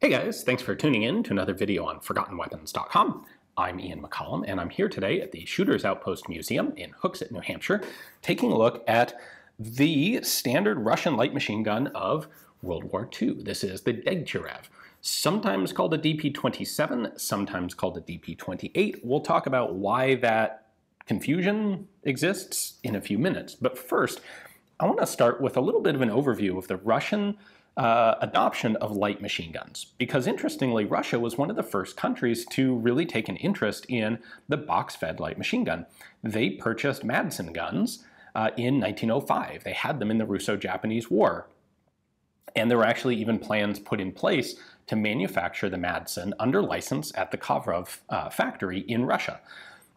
Hey guys, thanks for tuning in to another video on ForgottenWeapons.com. I'm Ian McCollum, and I'm here today at the Shooter's Outpost Museum in Hooksett, New Hampshire, taking a look at the standard Russian light machine gun of World War II. This is the Degtyarev, sometimes called a DP-27, sometimes called a DP-28. We'll talk about why that confusion exists in a few minutes. But first, I want to start with a little bit of an overview of the Russian adoption of light machine guns, because interestingly, Russia was one of the first countries to really take an interest in the box-fed light machine gun. They purchased Madsen guns in 1905. They had them in the Russo-Japanese War. And there were actually even plans put in place to manufacture the Madsen under license at the Kovrov factory in Russia.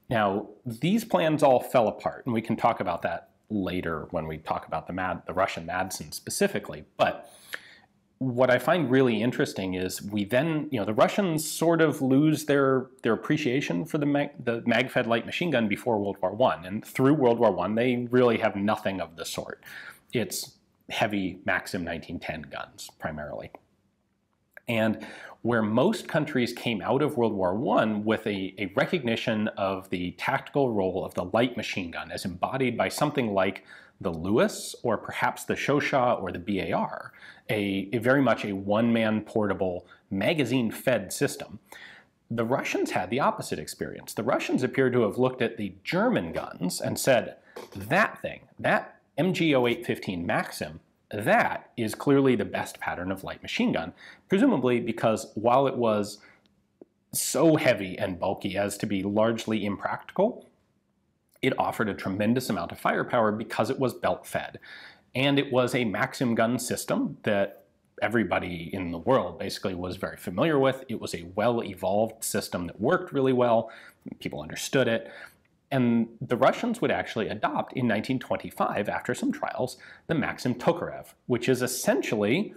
Now, these plans all fell apart, and we can talk about that later when we talk about the Russian Madsen specifically. But what I find really interesting is we then, the Russians sort of lose their appreciation for the mag-fed light machine gun before World War I. And through World War I, they really have nothing of the sort. It's heavy Maxim 1910 guns, primarily. And where most countries came out of World War I with a recognition of the tactical role of the light machine gun as embodied by something like the Lewis, or perhaps the Shosha or the BAR, a very much a one-man portable magazine-fed system. The Russians had the opposite experience. The Russians appear to have looked at the German guns and said, that thing, that MG08-15 Maxim, that is clearly the best pattern of light machine gun, presumably because while it was so heavy and bulky as to be largely impractical, it offered a tremendous amount of firepower because it was belt-fed. And it was a Maxim gun system that everybody in the world basically was very familiar with. It was a well-evolved system that worked really well. People understood it. And the Russians would actually adopt in 1925, after some trials, the Maxim-Tokarev, which is essentially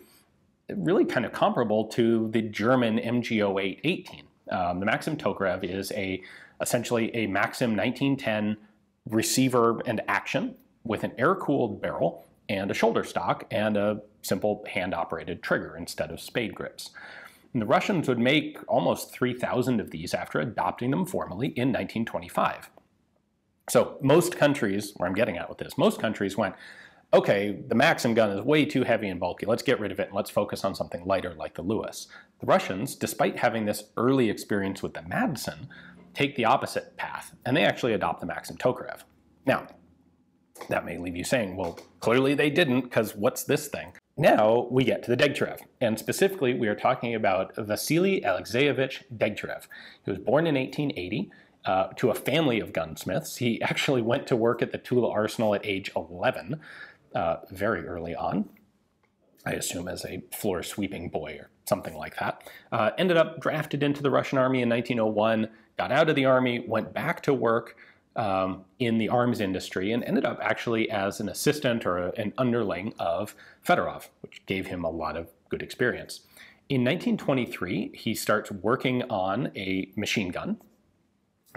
really kind of comparable to the German MG08-18. The Maxim-Tokarev is essentially a Maxim 1910 receiver and action with an air-cooled barrel and a shoulder stock and a simple hand-operated trigger instead of spade grips. And the Russians would make almost 3,000 of these after adopting them formally in 1925. So most countries, where I'm getting at with this, most countries went, okay, the Maxim gun is way too heavy and bulky, let's get rid of it and let's focus on something lighter like the Lewis. The Russians, despite having this early experience with the Madsen, take the opposite path, and they actually adopt the Maxim-Tokarev. Now, that may leave you saying, well, clearly they didn't, because what's this thing? Now we get to the Degtyarev, and specifically we are talking about Vasily Alexeyovich Degtyarev. He was born in 1880 to a family of gunsmiths. He actually went to work at the Tula Arsenal at age 11, very early on, I assume as a floor-sweeping boy or something like that. Ended up drafted into the Russian army in 1901, got out of the army, went back to work in the arms industry, and ended up actually as an assistant or an underling of Fedorov, which gave him a lot of good experience. In 1923, he starts working on a machine gun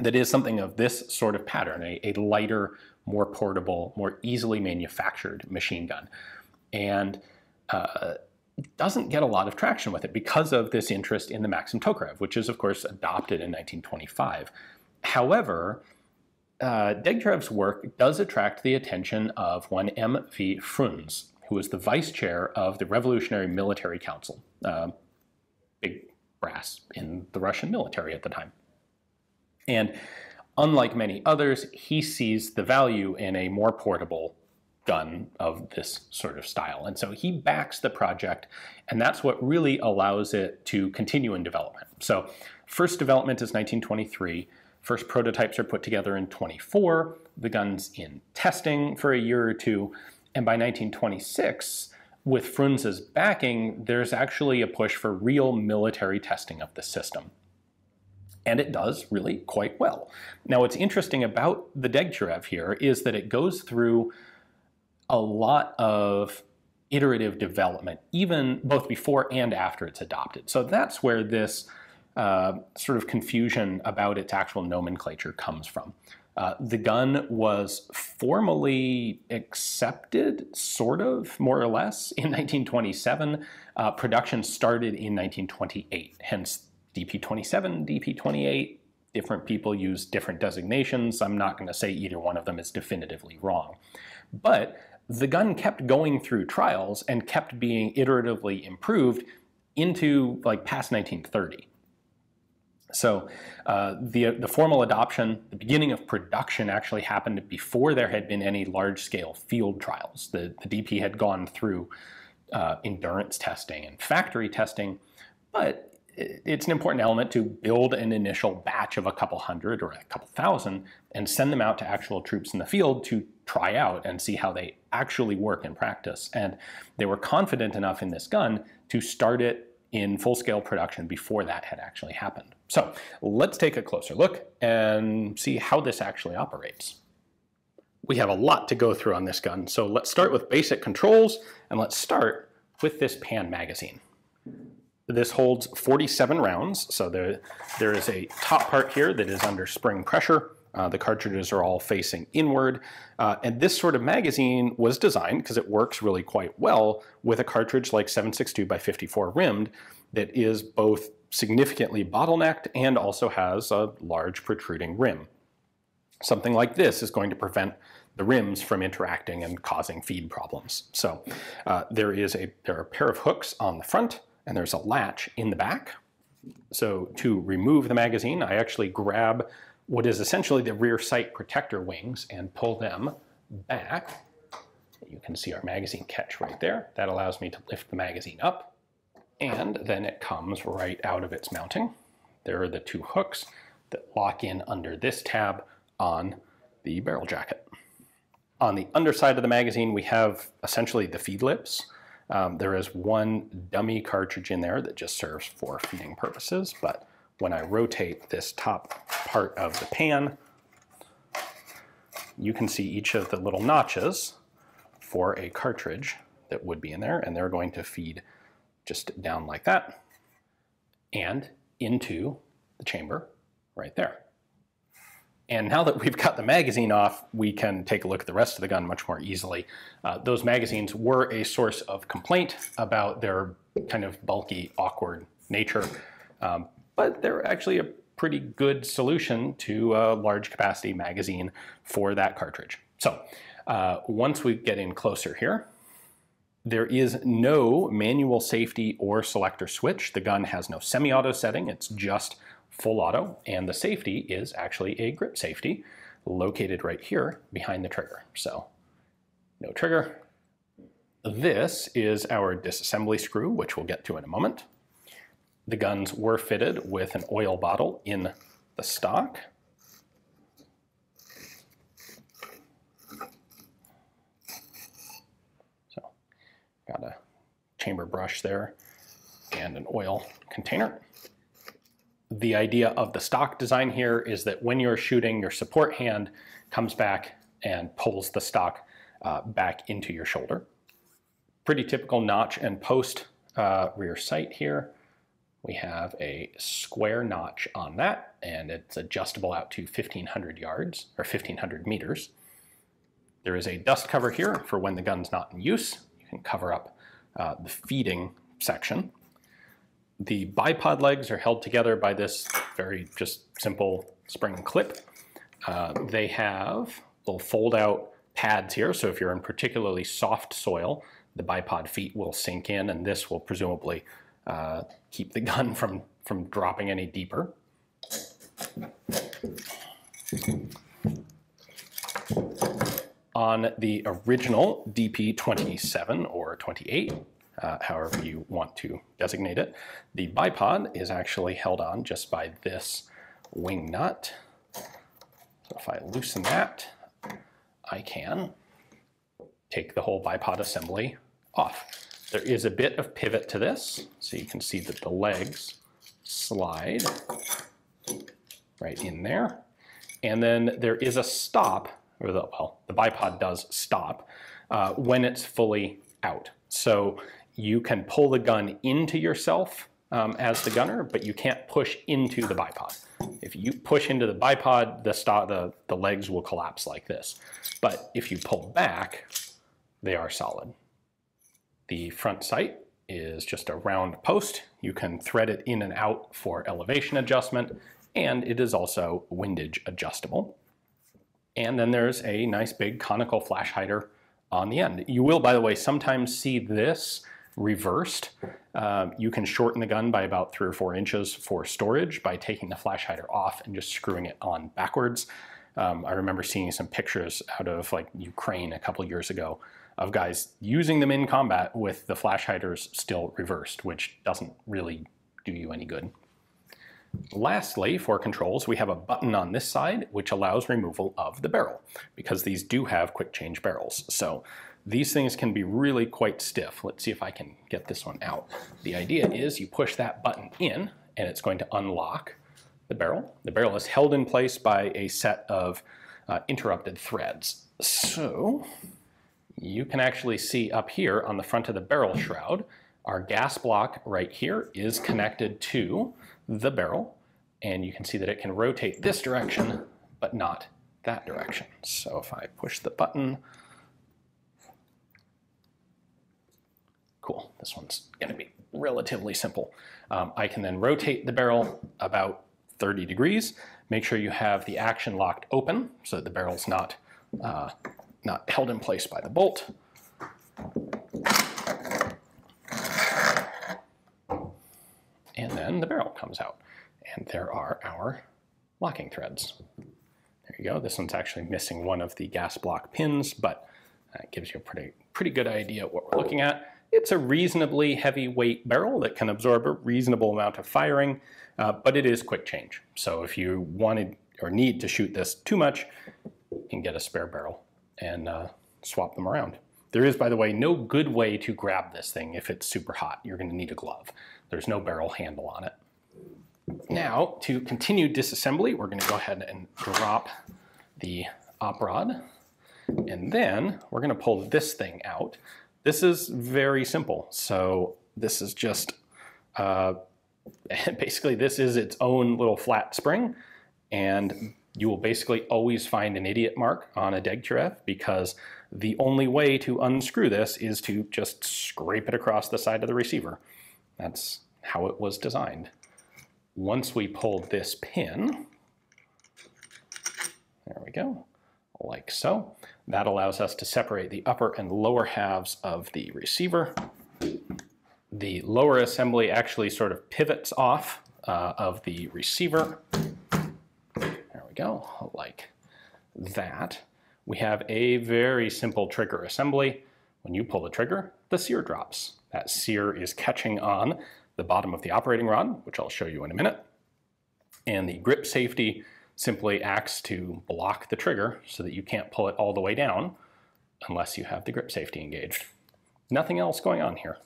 that is something of this sort of pattern, a lighter, more portable, more easily manufactured machine gun. And doesn't get a lot of traction with it because of this interest in the Maxim-Tokarev, which is, of course, adopted in 1925. However, Degtярev's work does attract the attention of one M.V. Frunze, who was the vice chair of the Revolutionary Military Council, big brass in the Russian military at the time. And unlike many others, he sees the value in a more portable gun of this sort of style. And so he backs the project, and that's what really allows it to continue in development. So first development is 1923. First prototypes are put together in 24. The gun's in testing for a year or two. And by 1926, with Frunze's backing, there's actually a push for real military testing of the system. And it does really quite well. Now, what's interesting about the Degtyarev here is that it goes through a lot of iterative development, even both before and after it's adopted. So that's where this sort of confusion about its actual nomenclature comes from. The gun was formally accepted, sort of, more or less, in 1927. Production started in 1928, hence DP-27, DP-28. Different people use different designations. I'm not going to say either one of them is definitively wrong. But the gun kept going through trials and kept being iteratively improved into like past 1930. So the formal adoption, the beginning of production actually happened before there had been any large-scale field trials. The DP had gone through endurance testing and factory testing, but it's an important element to build an initial batch of a couple hundred or a couple thousand and send them out to actual troops in the field to try out and see how they actually work in practice. And they were confident enough in this gun to start it in full-scale production before that had actually happened. So let's take a closer look and see how this actually operates. We have a lot to go through on this gun, so let's start with basic controls, and let's start with this pan magazine. This holds 47 rounds, so there is a top part here that is under spring pressure. The cartridges are all facing inward, and this sort of magazine was designed, because it works really quite well, with a cartridge like 7.62 by 54 rimmed that is both significantly bottlenecked and also has a large protruding rim. Something like this is going to prevent the rims from interacting and causing feed problems. So there are a pair of hooks on the front, and there's a latch in the back. So to remove the magazine, I actually grab what is essentially the rear sight protector wings and pull them back. You can see our magazine catch right there. That allows me to lift the magazine up, and then it comes right out of its mounting. There are the two hooks that lock in under this tab on the barrel jacket. On the underside of the magazine, we have essentially the feed lips. There is one dummy cartridge in there that just serves for feeding purposes, but when I rotate this top part of the pan, you can see each of the little notches for a cartridge that would be in there, and they're going to feed just down like that and into the chamber right there. And now that we've got the magazine off, we can take a look at the rest of the gun much more easily. Those magazines were a source of complaint about their kind of bulky, awkward nature, but they're actually a pretty good solution to a large capacity magazine for that cartridge. So once we get in closer here, there is no manual safety or selector switch. The gun has no semi-auto setting, it's just full auto, and the safety is actually a grip safety located right here behind the trigger. So no trigger. This is our disassembly screw, which we'll get to in a moment. The guns were fitted with an oil bottle in the stock. So got a chamber brush there and an oil container. The idea of the stock design here is that when you're shooting, your support hand comes back and pulls the stock back into your shoulder. Pretty typical notch and post rear sight here. We have a square notch on that, and it's adjustable out to 1,500 yards, or 1,500 meters. There is a dust cover here for when the gun's not in use. You can cover up the feeding section. The bipod legs are held together by this very just simple spring clip. They have little fold-out pads here, so if you're in particularly soft soil, the bipod feet will sink in, and this will presumably keep the gun from dropping any deeper. On the original DP-27 or 28, however you want to designate it, the bipod is actually held on just by this wing nut. So if I loosen that, I can take the whole bipod assembly off. There is a bit of pivot to this, so you can see that the legs slide right in there. And then there is a stop, or the bipod does stop when it's fully out. So you can pull the gun into yourself as the gunner, but you can't push into the bipod. If you push into the bipod, the legs will collapse like this. But if you pull back, they are solid. The front sight is just a round post. You can thread it in and out for elevation adjustment, and it is also windage adjustable. And then there's a nice big conical flash hider on the end. You will, by the way, sometimes see this reversed. You can shorten the gun by about 3 or 4 inches for storage by taking the flash hider off and just screwing it on backwards. I remember seeing some pictures out of like Ukraine a couple years ago of guys using them in combat with the flash hiders still reversed, which doesn't really do you any good. Lastly, for controls, we have a button on this side which allows removal of the barrel, because these do have quick change barrels. So these things can be really quite stiff. Let's see if I can get this one out. The idea is you push that button in and it's going to unlock the barrel. The barrel is held in place by a set of interrupted threads. So you can actually see up here on the front of the barrel shroud, our gas block right here is connected to the barrel, and you can see that it can rotate this direction, but not that direction. So if I push the button, cool, this one's gonna be relatively simple. I can then rotate the barrel about 30 degrees, make sure you have the action locked open so that the barrel's not held in place by the bolt. And then the barrel comes out. And there are our locking threads. There you go. This one's actually missing one of the gas block pins, but that gives you a pretty good idea of what we're looking at. It's a reasonably heavyweight barrel that can absorb a reasonable amount of firing, but it is quick change. So if you wanted or need to shoot this too much, you can get a spare barrel and swap them around. There is, by the way, no good way to grab this thing if it's super hot. You're going to need a glove. There's no barrel handle on it. Now, to continue disassembly, we're going to go ahead and drop the op rod, and then we're going to pull this thing out. This is very simple. So this is just, basically this is its own little flat spring, and you will basically always find an idiot mark on a Degtyarev, because the only way to unscrew this is to just scrape it across the side of the receiver. That's how it was designed. Once we pull this pin, there we go, like so, that allows us to separate the upper and lower halves of the receiver. The lower assembly actually sort of pivots off of the receiver. There we go, like that. We have a very simple trigger assembly. When you pull the trigger, the sear drops. That sear is catching on the bottom of the operating rod, which I'll show you in a minute. And the grip safety simply acts to block the trigger so that you can't pull it all the way down unless you have the grip safety engaged. Nothing else going on here.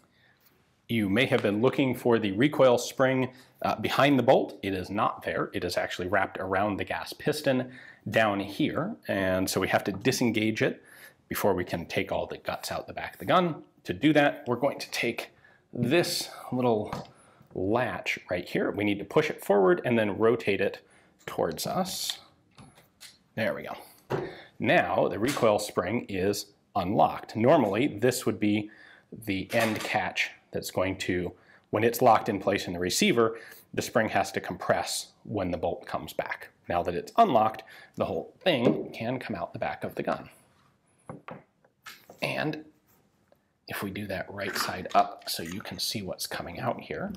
You may have been looking for the recoil spring behind the bolt. It is not there. It is actually wrapped around the gas piston down here, and so we have to disengage it before we can take all the guts out the back of the gun. To do that, we're going to take this little latch right here. We need to push it forward and then rotate it towards us. There we go. Now the recoil spring is unlocked. Normally this would be the end catch that's going to, when it's locked in place in the receiver, the spring has to compress when the bolt comes back. Now that it's unlocked, the whole thing can come out the back of the gun. And if we do that right side up so you can see what's coming out here,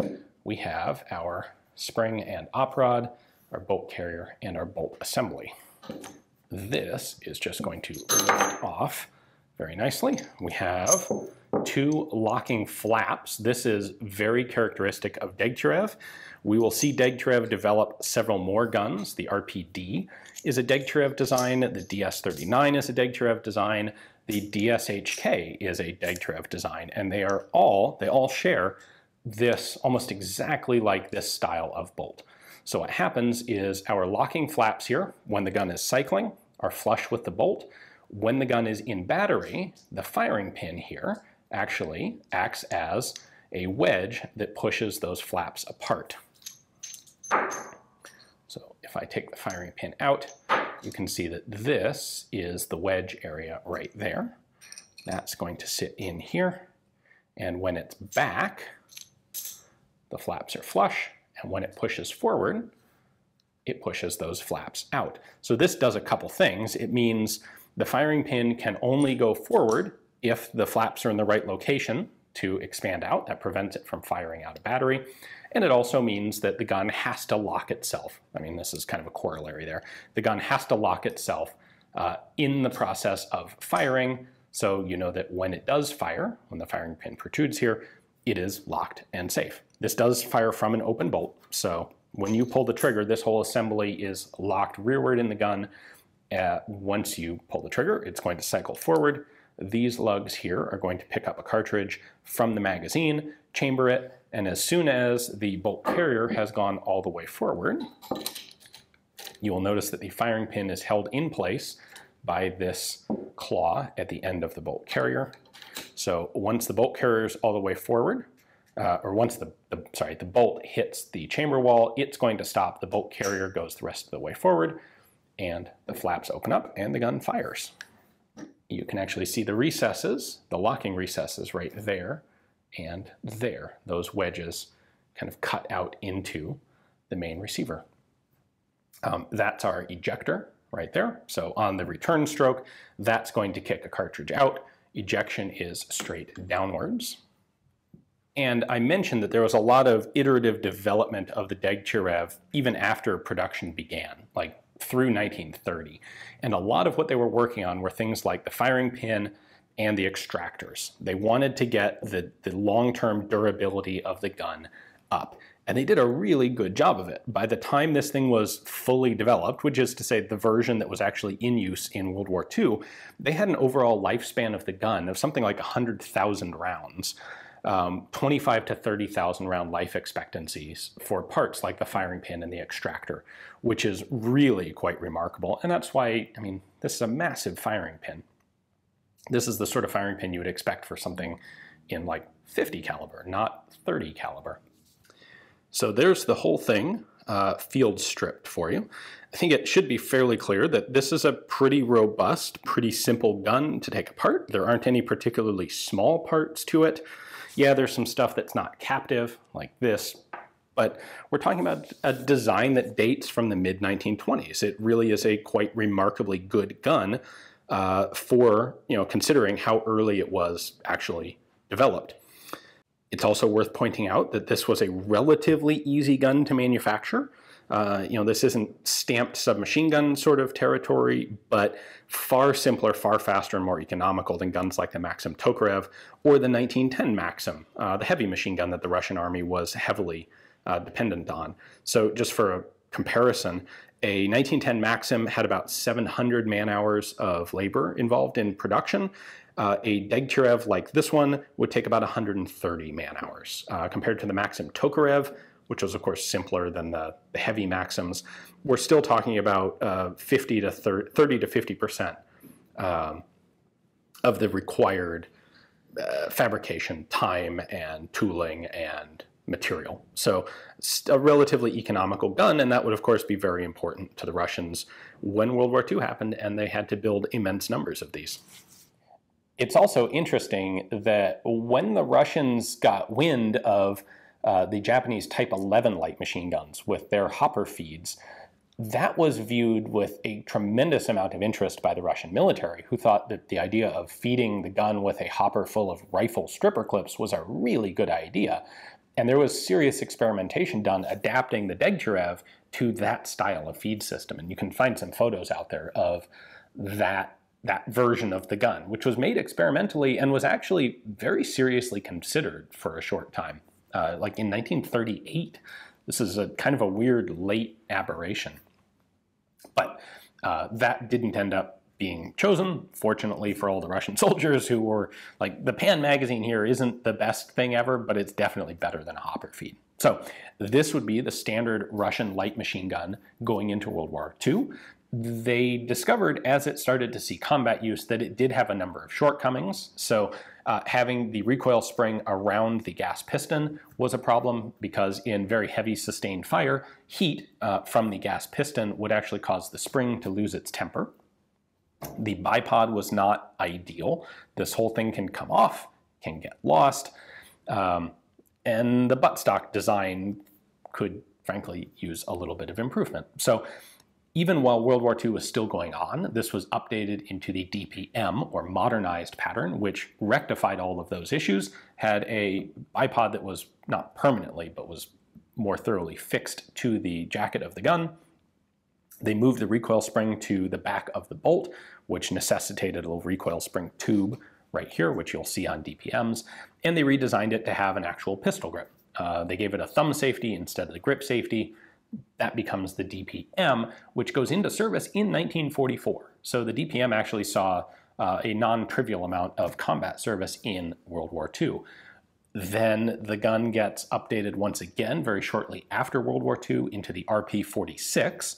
we have our spring and op rod, our bolt carrier, and our bolt assembly. This is just going to lift off very nicely. We have 2 locking flaps. This is very characteristic of Degtyarev. We will see Degtyarev develop several more guns. The RPD is a Degtyarev design. The DS-39 is a Degtyarev design. The DSHK is a Degtyarev design, and they all share this almost exactly like this style of bolt. So what happens is our locking flaps here, when the gun is cycling, are flush with the bolt. When the gun is in battery, the firing pin here actually acts as a wedge that pushes those flaps apart. So if I take the firing pin out, you can see that this is the wedge area right there. That's going to sit in here. And when it's back, the flaps are flush. And when it pushes forward, it pushes those flaps out. So this does a couple things. It means the firing pin can only go forward if the flaps are in the right location to expand out. That prevents it from firing out a battery. And it also means that the gun has to lock itself. I mean, this is kind of a corollary there. The gun has to lock itself in the process of firing, so you know that when it does fire, when the firing pin protrudes here, it is locked and safe. This does fire from an open bolt, so when you pull the trigger, this whole assembly is locked rearward in the gun. Once you pull the trigger, it's going to cycle forward. These lugs here are going to pick up a cartridge from the magazine, chamber it, and as soon as the bolt carrier has gone all the way forward, you will notice that the firing pin is held in place by this claw at the end of the bolt carrier. So once the bolt carrier is all the way forward, or once the bolt hits the chamber wall, it's going to stop. The bolt carrier goes the rest of the way forward, and the flaps open up, and the gun fires. You can actually see the recesses, the locking recesses right there and there. Those wedges kind of cut out into the main receiver. That's our ejector right there. So on the return stroke, that's going to kick a cartridge out. Ejection is straight downwards. And I mentioned that there was a lot of iterative development of the Degtyarev even after production began, like through 1930. And a lot of what they were working on were things like the firing pin and the extractors. They wanted to get the long-term durability of the gun up. And they did a really good job of it. By the time this thing was fully developed, which is to say the version that was actually in use in World War II, they had an overall lifespan of the gun of something like 100,000 rounds. 25 to 30,000 round life expectancies for parts like the firing pin and the extractor, which is really quite remarkable. And that's why, I mean, this is a massive firing pin. This is the sort of firing pin you would expect for something in like 50 caliber, not 30 caliber. So there's the whole thing field stripped for you. I think it should be fairly clear that this is a pretty robust, pretty simple gun to take apart. There aren't any particularly small parts to it. Yeah, there's some stuff that's not captive, like this, but we're talking about a design that dates from the mid-1920s. It really is a quite remarkably good gun for, considering how early it was actually developed. It's also worth pointing out that this was a relatively easy gun to manufacture. This isn't stamped submachine gun sort of territory, but far simpler, far faster, and more economical than guns like the Maxim-Tokarev or the 1910 Maxim, the heavy machine gun that the Russian army was heavily dependent on. So just for a comparison, a 1910 Maxim had about 700 man-hours of labor involved in production. A Degtyarev like this one would take about 130 man-hours. Compared to the Maxim-Tokarev, which was of course simpler than the heavy Maxims, we're still talking about 30 to 50% of the required fabrication time and tooling and material. So a relatively economical gun, and that would of course be very important to the Russians when World War II happened and they had to build immense numbers of these. It's also interesting that when the Russians got wind of the Japanese Type 11 light machine guns with their hopper feeds, that was viewed with a tremendous amount of interest by the Russian military, who thought that the idea of feeding the gun with a hopper full of rifle stripper clips was a really good idea. And there was serious experimentation done adapting the Degtyarev to that style of feed system. And you can find some photos out there of that version of the gun, which was made experimentally and was actually very seriously considered for a short time. Like in 1938, this is a kind of a weird late aberration. But that didn't end up being chosen, fortunately for all the Russian soldiers who were like, the Pan magazine here isn't the best thing ever, but it's definitely better than a hopper feed. So this would be the standard Russian light machine gun going into World War II. They discovered, as it started to see combat use, that it did have a number of shortcomings. So Having the recoil spring around the gas piston was a problem because in very heavy sustained fire, heat from the gas piston would actually cause the spring to lose its temper. The bipod was not ideal. This whole thing can come off, can get lost, and the buttstock design could frankly use a little bit of improvement. So even while World War II was still going on, this was updated into the DPM, or modernized pattern, which rectified all of those issues, had a bipod that was not permanently, but was more thoroughly fixed to the jacket of the gun. They moved the recoil spring to the back of the bolt, which necessitated a little recoil spring tube right here, which you'll see on DPMs, and they redesigned it to have an actual pistol grip. They gave it a thumb safety instead of the grip safety. That becomes the DPM, which goes into service in 1944. So the DPM actually saw a non-trivial amount of combat service in World War II. Then the gun gets updated once again very shortly after World War II into the RP-46,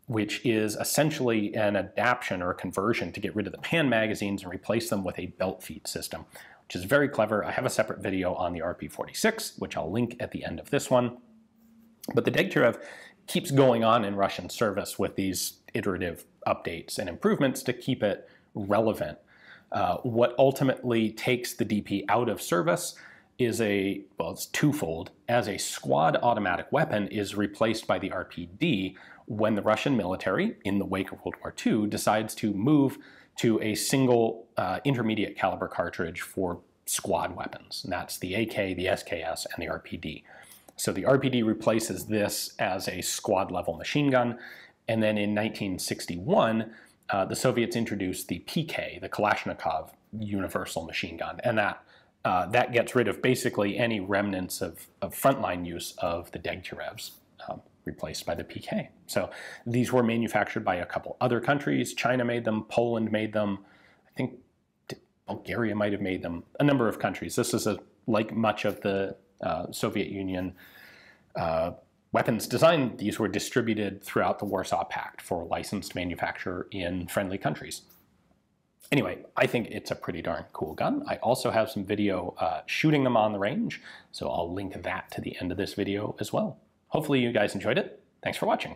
which is essentially an adaptation or a conversion to get rid of the pan magazines and replace them with a belt feed system, which is very clever. I have a separate video on the RP-46, which I'll link at the end of this one. But the Degtyarev keeps going on in Russian service with these iterative updates and improvements to keep it relevant. What ultimately takes the DP out of service is it's twofold. As a squad automatic weapon is replaced by the RPD when the Russian military, in the wake of World War II, decides to move to a single intermediate caliber cartridge for squad weapons. And that's the AK, the SKS, and the RPD. So the RPD replaces this as a squad level machine gun. And then in 1961, the Soviets introduced the PK, the Kalashnikov universal machine gun. And that gets rid of basically any remnants of frontline use of the Degtyarevs, replaced by the PK. So these were manufactured by a couple other countries. China made them, Poland made them, I think Bulgaria might have made them, a number of countries. This is like much of the Soviet Union weapons design. These were distributed throughout the Warsaw Pact for licensed manufacture in friendly countries. Anyway, I think it's a pretty darn cool gun. I also have some video shooting them on the range, so I'll link that to the end of this video as well. Hopefully you guys enjoyed it. Thanks for watching.